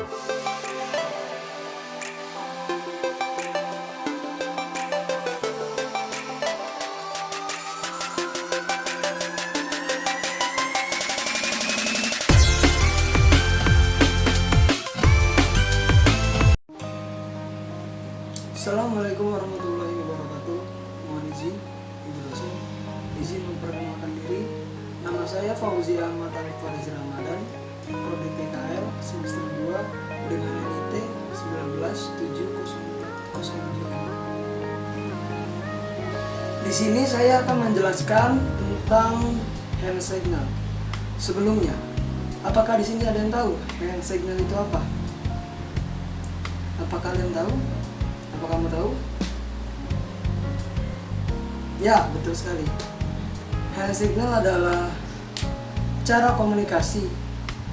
Assalamualaikum warahmatullahi wabarakatuh. Mohon izin memperkenalkan diri. Nama saya Fauzi Ahmad Al-Fariz Ramadan, Prodi PKL semester 2 dengan NIT 1974075. Di sini saya akan menjelaskan tentang hand signal. Sebelumnya, apakah di sini ada yang tahu hand signal itu apa? Apa kalian tahu? Apa kamu tahu? Ya, betul sekali. Hand signal adalah cara komunikasi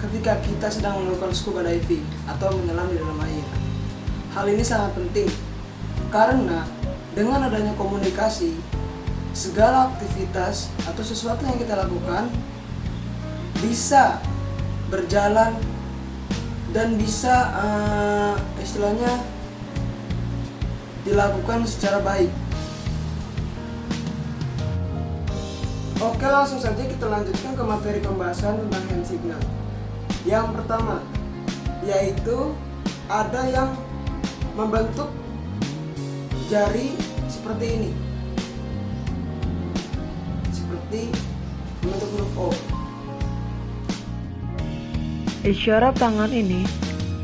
ketika kita sedang melakukan scuba diving atau menyelam di dalam air. Hal ini sangat penting karena dengan adanya komunikasi, segala aktivitas atau sesuatu yang kita lakukan bisa berjalan dan bisa istilahnya dilakukan secara baik. Oke, langsung saja kita lanjutkan ke materi pembahasan tentang hand signal. Yang pertama, yaitu ada yang membentuk jari seperti ini, seperti membentuk huruf O. Isyarat tangan ini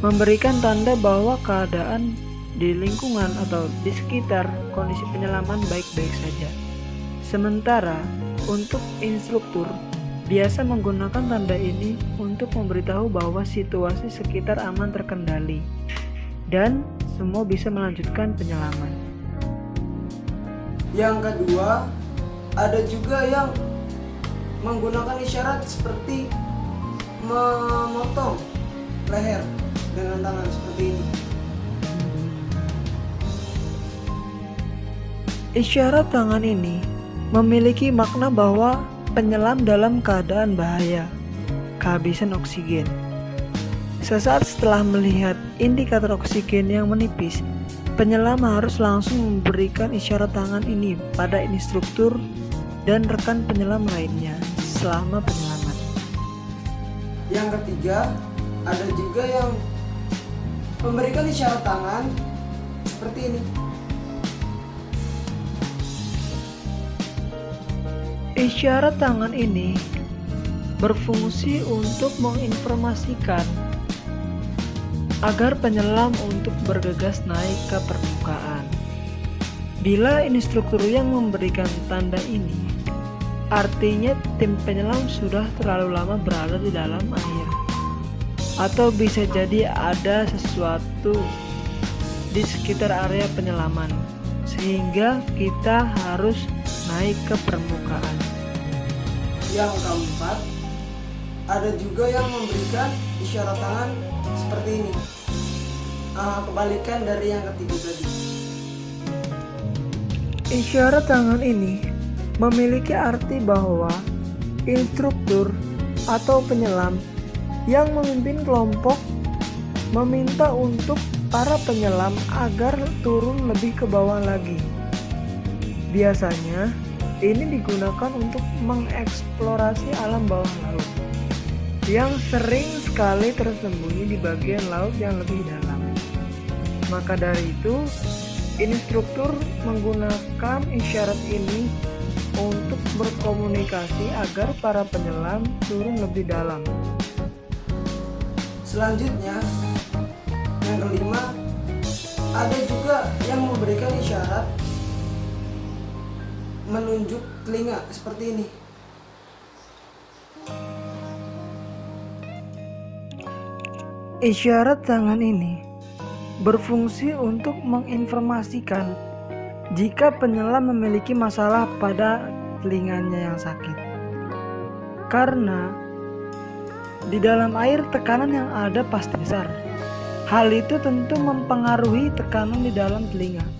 memberikan tanda bahwa keadaan di lingkungan atau di sekitar kondisi penyelaman baik-baik saja. Sementara untuk instruktur biasa menggunakan tanda ini untuk memberitahu bahwa situasi sekitar aman terkendali dan semua bisa melanjutkan penyelaman. Yang kedua, ada juga yang menggunakan isyarat seperti memotong leher dengan tangan seperti ini. Isyarat tangan ini memiliki makna bahwa penyelam dalam keadaan bahaya, kehabisan oksigen. Sesaat setelah melihat indikator oksigen yang menipis, penyelam harus langsung memberikan isyarat tangan ini pada instruktur dan rekan penyelam lainnya selama penyelaman. Yang ketiga, ada juga yang memberikan isyarat tangan seperti ini. Isyarat tangan ini berfungsi untuk menginformasikan agar penyelam untuk bergegas naik ke permukaan. Bila instruktur yang memberikan tanda ini, artinya tim penyelam sudah terlalu lama berada di dalam air, atau bisa jadi ada sesuatu di sekitar area penyelaman sehingga kita harus naik ke permukaan. Yang keempat, ada juga yang memberikan isyarat tangan seperti ini. Kebalikan dari yang ketiga tadi. Isyarat tangan ini memiliki arti bahwa instruktur atau penyelam yang memimpin kelompok meminta untuk para penyelam agar turun lebih ke bawah lagi. Biasanya ini digunakan untuk mengeksplorasi alam bawah laut yang sering sekali tersembunyi di bagian laut yang lebih dalam. Maka dari itu, instruktur menggunakan isyarat ini untuk berkomunikasi agar para penyelam turun lebih dalam. Selanjutnya, yang kelima, ada juga yang memberikan isyarat menunjuk telinga seperti ini. Isyarat tangan ini berfungsi untuk menginformasikan jika penyelam memiliki masalah pada telinganya yang sakit. Karena di dalam air tekanan yang ada pasti besar. Hal itu tentu mempengaruhi tekanan di dalam telinga.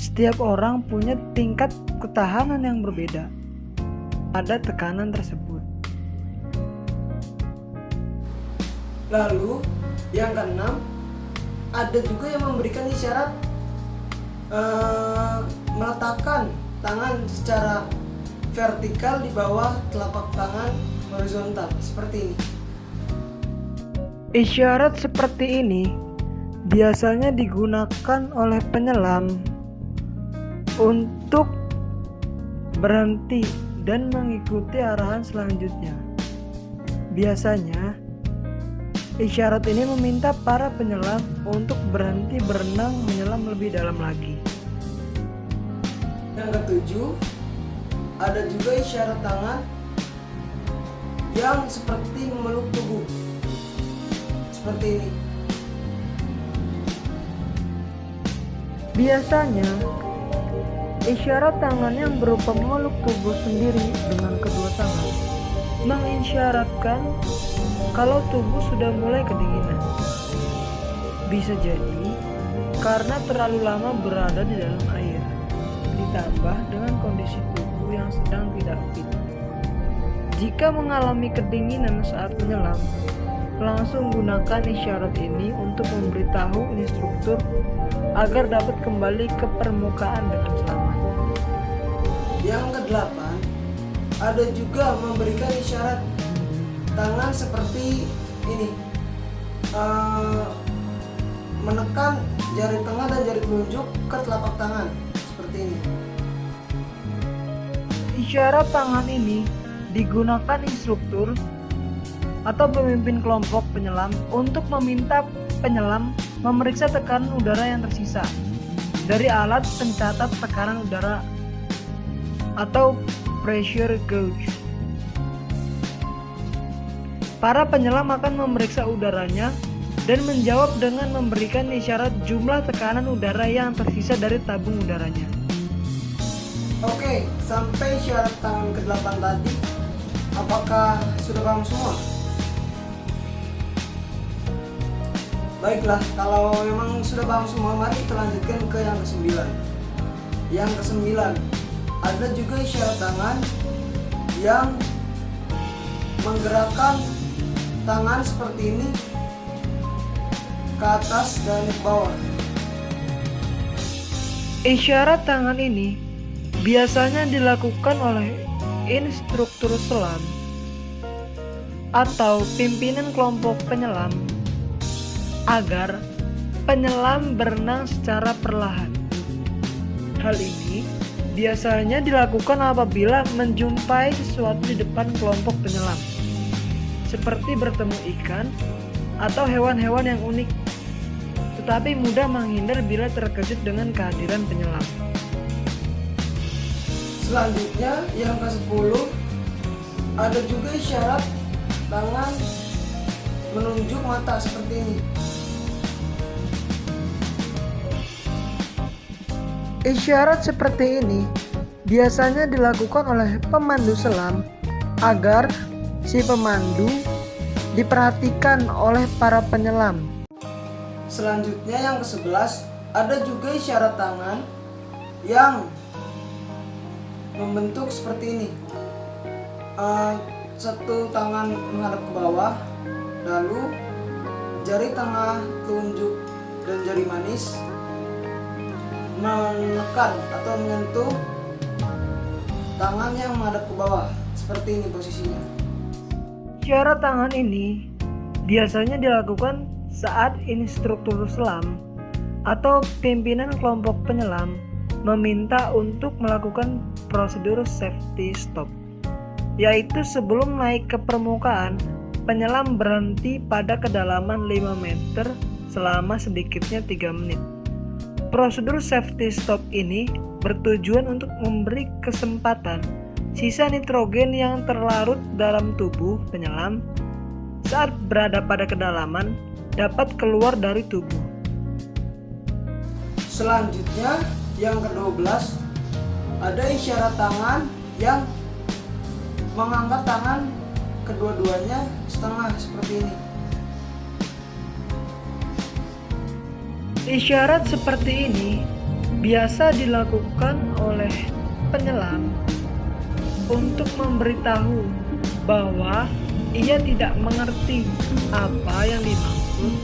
Setiap orang punya tingkat ketahanan yang berbeda pada tekanan tersebut. Lalu, Yang keenam, ada juga yang memberikan isyarat meletakkan tangan secara vertikal di bawah telapak tangan horizontal seperti ini. Isyarat seperti ini biasanya digunakan oleh penyelam untuk berhenti dan mengikuti arahan selanjutnya. Biasanya, isyarat ini meminta para penyelam untuk berhenti berenang menyelam lebih dalam lagi. Yang ketujuh, ada juga isyarat tangan yang seperti memeluk tubuh seperti ini. Biasanya, isyarat tangan yang berupa memeluk tubuh sendiri dengan kedua tangan mengisyaratkan kalau tubuh sudah mulai kedinginan. Bisa jadi karena terlalu lama berada di dalam air, ditambah dengan kondisi tubuh yang sedang tidak fit. Jika mengalami kedinginan saat menyelam, langsung gunakan isyarat ini untuk memberitahu instruktur agar dapat kembali ke permukaan dengan selamat. Yang kedelapan, ada juga memberikan isyarat tangan seperti ini, menekan jari tengah dan jari telunjuk ke telapak tangan seperti ini. Isyarat tangan ini digunakan instruktur atau pemimpin kelompok penyelam untuk meminta penyelam memeriksa tekanan udara yang tersisa dari alat pencatat tekanan udara atau pressure gauge. Para penyelam akan memeriksa udaranya dan menjawab dengan memberikan isyarat jumlah tekanan udara yang tersisa dari tabung udaranya. Oke, sampai isyarat tangan ke-8 tadi, apakah sudah paham semua? Baiklah, kalau memang sudah paham semua, mari kita lanjutkan ke yang ke-9. Yang ke-9, ada juga isyarat tangan yang menggerakkan tangan seperti ini ke atas dan ke bawah. Isyarat tangan ini biasanya dilakukan oleh instruktur selam atau pimpinan kelompok penyelam agar penyelam berenang secara perlahan. Hal ini biasanya dilakukan apabila menjumpai sesuatu di depan kelompok penyelam, seperti bertemu ikan atau hewan-hewan yang unik, tetapi mudah menghindar bila terkejut dengan kehadiran penyelam. Selanjutnya, yang ke-10, ada juga isyarat tangan menunjuk mata seperti ini. Isyarat seperti ini biasanya dilakukan oleh pemandu selam agar si pemandu diperhatikan oleh para penyelam. Selanjutnya yang ke-11, ada juga isyarat tangan yang membentuk seperti ini. Satu tangan menghadap ke bawah, lalu jari tengah, telunjuk, dan jari manis menekan atau menyentuh tangan yang menghadap ke bawah. Seperti ini posisinya. Isyarat tangan ini biasanya dilakukan saat instruktur selam atau pimpinan kelompok penyelam meminta untuk melakukan prosedur safety stop, yaitu sebelum naik ke permukaan, penyelam berhenti pada kedalaman 5 meter selama sedikitnya 3 menit. Prosedur safety stop ini bertujuan untuk memberi kesempatan sisa nitrogen yang terlarut dalam tubuh penyelam saat berada pada kedalaman dapat keluar dari tubuh. Selanjutnya yang ke-12, ada isyarat tangan yang mengangkat tangan kedua-duanya setengah seperti ini. Isyarat seperti ini biasa dilakukan oleh penyelam untuk memberitahu bahwa ia tidak mengerti apa yang dimaksud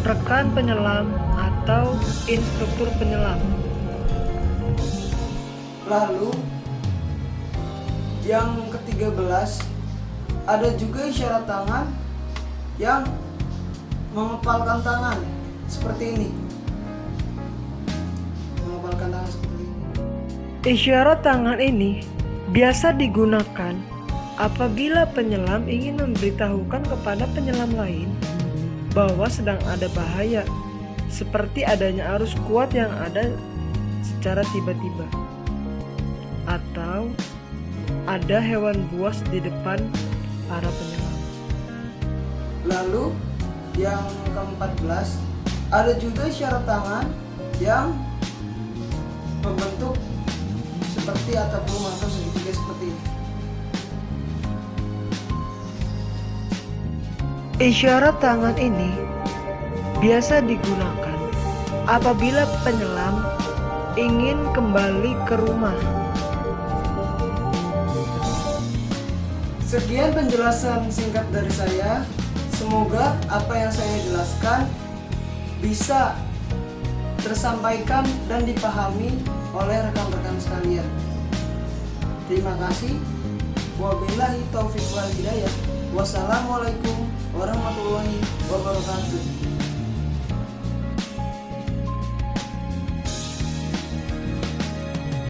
rekan penyelam atau instruktur penyelam. Lalu yang ke-13, ada juga isyarat tangan yang mengepalkan tangan seperti ini. Mengepalkan tangan seperti ini. Isyarat tangan ini biasa digunakan apabila penyelam ingin memberitahukan kepada penyelam lain bahwa sedang ada bahaya, seperti adanya arus kuat yang ada secara tiba-tiba, atau ada hewan buas di depan para penyelam. Lalu yang ke-14, ada juga isyarat tangan yang membentuk seperti atap rumah atau segitiga seperti ini. Isyarat tangan ini biasa digunakan apabila penyelam ingin kembali ke rumah. Sekian penjelasan singkat dari saya. Semoga apa yang saya jelaskan bisa tersampaikan dan dipahami oleh rekan-rekan sekalian. Terima kasih. Wabillahi taufiq wal hidayah. Wassalamualaikum warahmatullahi wabarakatuh.